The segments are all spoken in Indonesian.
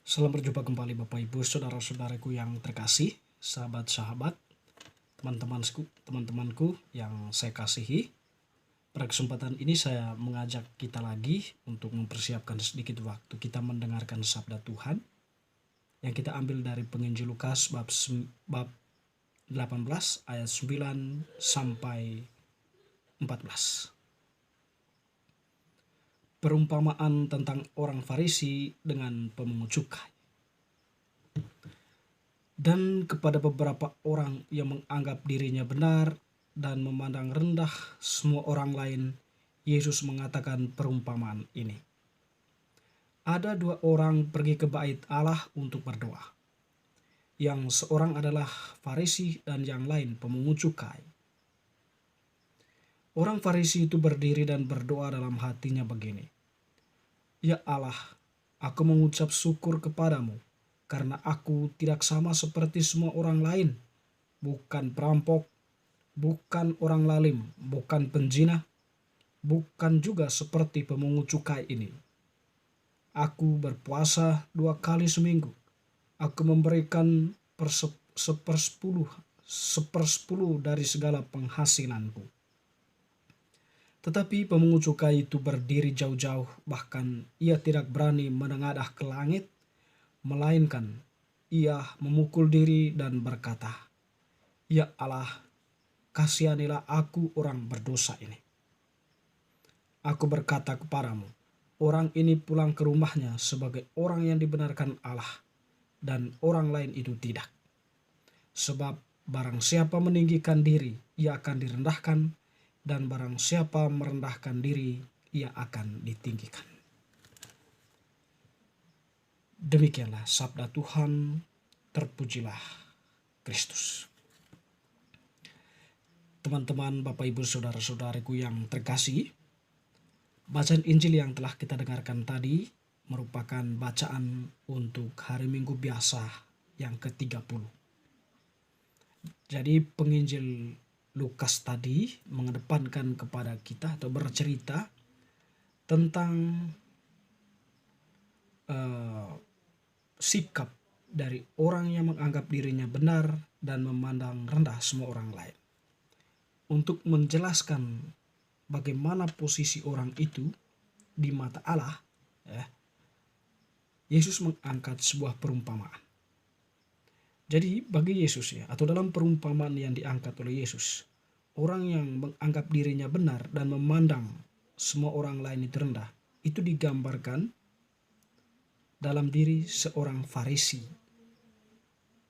Selamat berjumpa kembali Bapak Ibu saudara-saudaraku yang terkasih, sahabat-sahabat, teman-temanku yang saya kasihi. Pada kesempatan ini saya mengajak kita lagi untuk mempersiapkan sedikit waktu kita mendengarkan sabda Tuhan yang kita ambil dari penginjil Lukas bab 18 ayat 9 sampai 14. Perumpamaan tentang orang Farisi dengan pemungut cukai. Dan kepada beberapa orang yang menganggap dirinya benar dan memandang rendah semua orang lain, Yesus mengatakan perumpamaan ini. Ada dua orang pergi ke bait Allah untuk berdoa. Yang seorang adalah Farisi dan yang lain pemungut cukai. Orang Farisi itu berdiri dan berdoa dalam hatinya begini. Ya Allah, aku mengucap syukur kepadamu karena aku tidak sama seperti semua orang lain, bukan perampok, bukan orang lalim, bukan penzina, bukan juga seperti pemungut cukai ini. Aku berpuasa 2 kali seminggu. Aku memberikan sepersepuluh dari segala penghasilanku. Tetapi pemungut cukai itu berdiri jauh-jauh, bahkan ia tidak berani menengadah ke langit, melainkan ia memukul diri dan berkata, Ya Allah, kasihanilah aku orang berdosa ini. Aku berkata kepadamu, orang ini pulang ke rumahnya sebagai orang yang dibenarkan Allah, dan orang lain itu tidak. Sebab barang siapa meninggikan diri, ia akan direndahkan, dan barang siapa merendahkan diri, ia akan ditinggikan. Demikianlah sabda Tuhan, terpujilah Kristus. Teman-teman, Bapak Ibu saudara-saudariku yang terkasih, bacaan Injil yang telah kita dengarkan tadi merupakan bacaan untuk hari Minggu biasa yang ke-30. Jadi penginjil Lukas tadi mengedepankan kepada kita atau bercerita tentang sikap dari orang yang menganggap dirinya benar dan memandang rendah semua orang lain. Untuk menjelaskan bagaimana posisi orang itu di mata Allah, Yesus mengangkat sebuah perumpamaan. Jadi bagi Yesus atau dalam perumpamaan yang diangkat oleh Yesus, orang yang menganggap dirinya benar dan memandang semua orang lain itu rendah, itu digambarkan dalam diri seorang Farisi,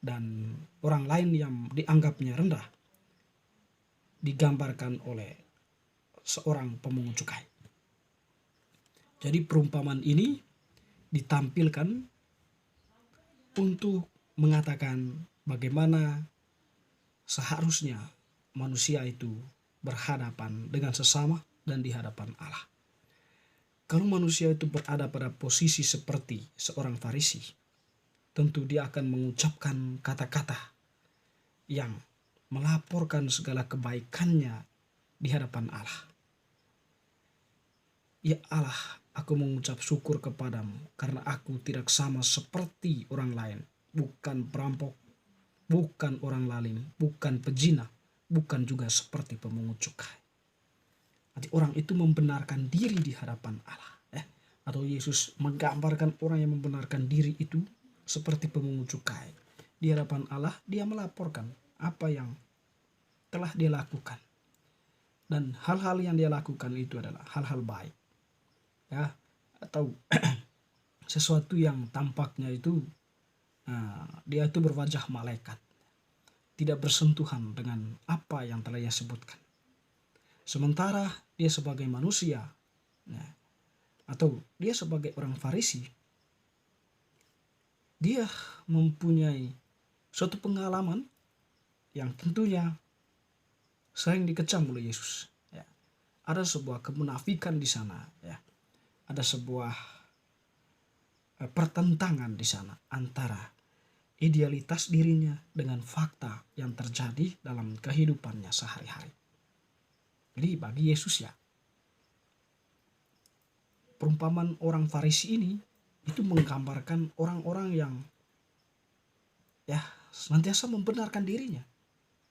dan orang lain yang dianggapnya rendah digambarkan oleh seorang pemungut cukai. Jadi perumpamaan ini ditampilkan untuk mengatakan bagaimana seharusnya manusia itu berhadapan dengan sesama dan di hadapan Allah. Kalau manusia itu berada pada posisi seperti seorang Farisi, tentu dia akan mengucapkan kata-kata yang melaporkan segala kebaikannya di hadapan Allah. Ya Allah, aku mengucap syukur kepadamu karena aku tidak sama seperti orang lain, bukan perampok, bukan orang lalim, bukan pezina, bukan juga seperti pemungut cukai. Jadi orang itu membenarkan diri di hadapan Allah. Atau Yesus menggambarkan orang yang membenarkan diri itu seperti pemungut cukai. Di hadapan Allah dia melaporkan apa yang telah dia lakukan. Dan hal-hal yang dia lakukan itu adalah hal-hal baik. Atau sesuatu yang tampaknya itu dia itu berwajah malaikat, tidak bersentuhan dengan apa yang telah ia sebutkan. Sementara dia sebagai manusia, atau dia sebagai orang Farisi, dia mempunyai suatu pengalaman yang tentunya sering dikecam oleh Yesus. Ada sebuah kemunafikan di sana, ada sebuah pertentangan di sana antara idealitas dirinya dengan fakta yang terjadi dalam kehidupannya sehari-hari. Jadi bagi Yesus perumpamaan orang Farisi ini itu menggambarkan orang-orang yang ya senantiasa membenarkan dirinya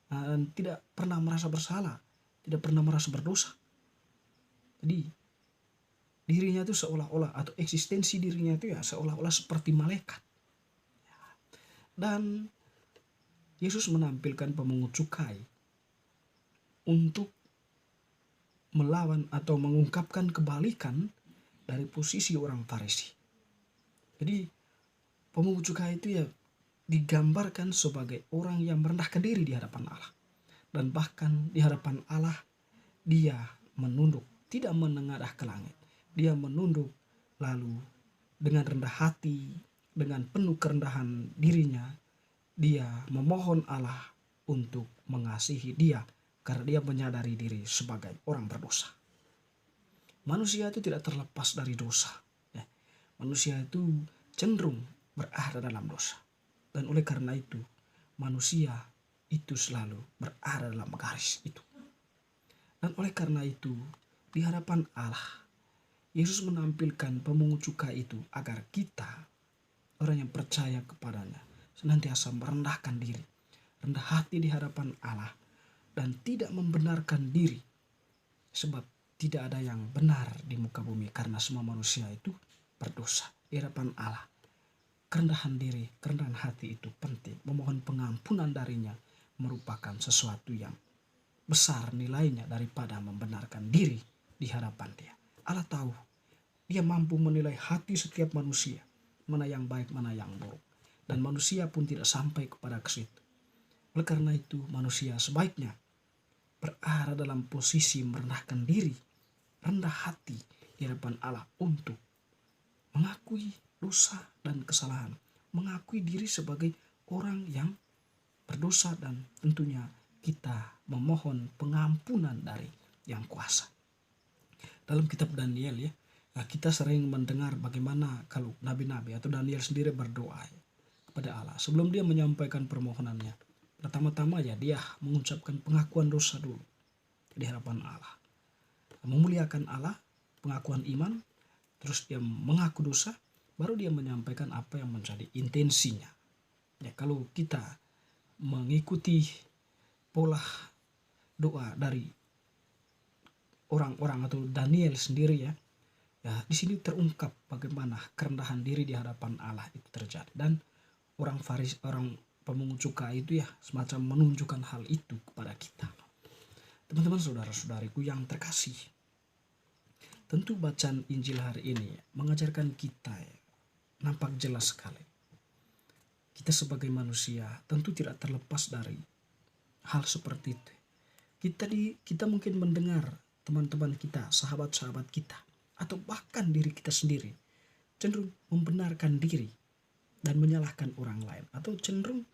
dan tidak pernah merasa bersalah, tidak pernah merasa berdosa. Jadi dirinya itu seolah-olah, atau eksistensi dirinya itu ya seolah-olah seperti malaikat. Dan Yesus menampilkan pemungut cukai untuk melawan atau mengungkapkan kebalikan dari posisi orang Farisi. Jadi pemungut cukai itu ya digambarkan sebagai orang yang merendahkan diri di hadapan Allah. Dan bahkan di hadapan Allah dia menunduk, tidak menengadah ke langit. Dia menunduk lalu dengan rendah hati, dengan penuh kerendahan dirinya, dia memohon Allah untuk mengasihi dia karena dia menyadari diri sebagai orang berdosa. Manusia itu tidak terlepas dari dosa. Manusia itu cenderung berada dalam dosa. Dan oleh karena itu, manusia itu selalu berada dalam garis itu. Dan oleh karena itu, di hadapan Allah, Yesus menampilkan pemungut cukai itu agar kita, orang yang percaya kepadanya, senantiasa merendahkan diri, rendah hati di hadapan Allah, dan tidak membenarkan diri. Sebab tidak ada yang benar di muka bumi karena semua manusia itu berdosa di hadapan Allah. Kerendahan diri, kerendahan hati itu penting. Memohon pengampunan darinya merupakan sesuatu yang besar nilainya daripada membenarkan diri di hadapan dia. Allah tahu, dia mampu menilai hati setiap manusia, mana yang baik, mana yang buruk. Dan manusia pun tidak sampai kepada ke situ. Oleh karena itu, manusia sebaiknya berada dalam posisi merendahkan diri, rendah hati di hadapan Allah untuk mengakui dosa dan kesalahan, mengakui diri sebagai orang yang berdosa, dan tentunya kita memohon pengampunan dari Yang Kuasa. Dalam kitab Daniel ya, kita sering mendengar bagaimana kalau nabi-nabi atau Daniel sendiri berdoa kepada Allah. Sebelum dia menyampaikan permohonannya, pertama-tama ya dia mengucapkan pengakuan dosa dulu di hadapan Allah. Memuliakan Allah, pengakuan iman, terus dia mengaku dosa, baru dia menyampaikan apa yang menjadi intensinya. Ya, kalau kita mengikuti pola doa dari orang-orang atau Daniel sendiri ya, di sini terungkap bagaimana kerendahan diri di hadapan Allah itu terjadi. Dan orang pemungut cukai itu ya semacam menunjukkan hal itu kepada kita. Teman-teman, saudara-saudariku yang terkasih, tentu bacaan Injil hari ini mengajarkan kita nampak jelas sekali. Kita sebagai manusia tentu tidak terlepas dari hal seperti itu. Kita mungkin mendengar teman-teman kita, sahabat-sahabat kita, atau bahkan diri kita sendiri cenderung membenarkan diri dan menyalahkan orang lain, atau cenderung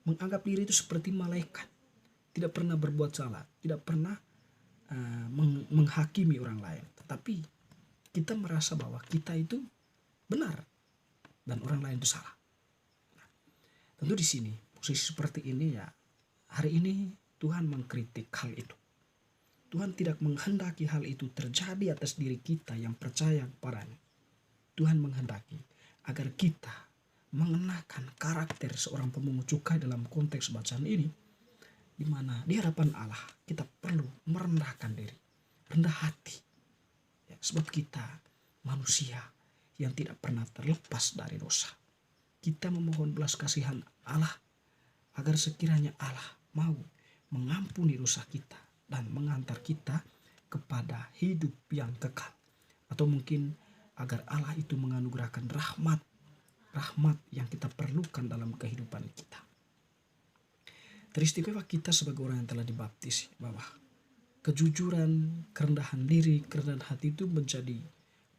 menganggap diri itu seperti malaikat, tidak pernah berbuat salah, tidak pernah menghakimi orang lain. Tetapi kita merasa bahwa kita itu benar dan orang lain itu salah. Tentu di sini posisi seperti ini ya, hari ini Tuhan mengkritik hal itu. Tuhan tidak menghendaki hal itu terjadi atas diri kita yang percaya kepadanya. Tuhan menghendaki agar kita mengenakan karakter seorang pemungut cukai dalam konteks bacaan ini, di mana di hadapan Allah kita perlu merendahkan diri, rendah hati. Ya, sebab kita manusia yang tidak pernah terlepas dari dosa. Kita memohon belas kasihan Allah agar sekiranya Allah mau mengampuni dosa kita dan mengantar kita kepada hidup yang kekal. Atau mungkin agar Allah itu menganugerahkan rahmat yang kita perlukan dalam kehidupan kita. Teristimewa kita sebagai orang yang telah dibaptis bahwa kejujuran, kerendahan diri, kerendahan hati itu menjadi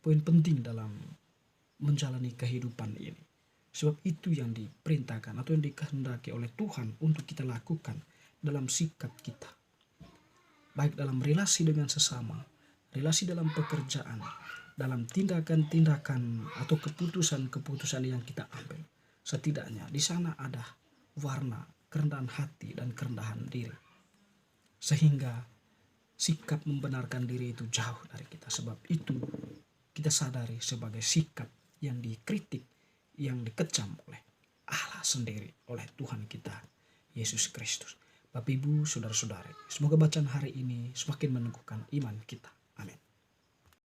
poin penting dalam menjalani kehidupan ini. Sebab itu yang diperintahkan atau yang dikehendaki oleh Tuhan untuk kita lakukan dalam sikap kita. Baik dalam relasi dengan sesama, relasi dalam pekerjaan, dalam tindakan-tindakan atau keputusan-keputusan yang kita ambil. Setidaknya di sana ada warna kerendahan hati dan kerendahan diri. Sehingga sikap membenarkan diri itu jauh dari kita. Sebab itu kita sadari sebagai sikap yang dikritik, yang dikecam oleh Allah sendiri, oleh Tuhan kita Yesus Kristus. Bapak Ibu, saudara-saudari, semoga bacaan hari ini semakin meneguhkan iman kita. Amin.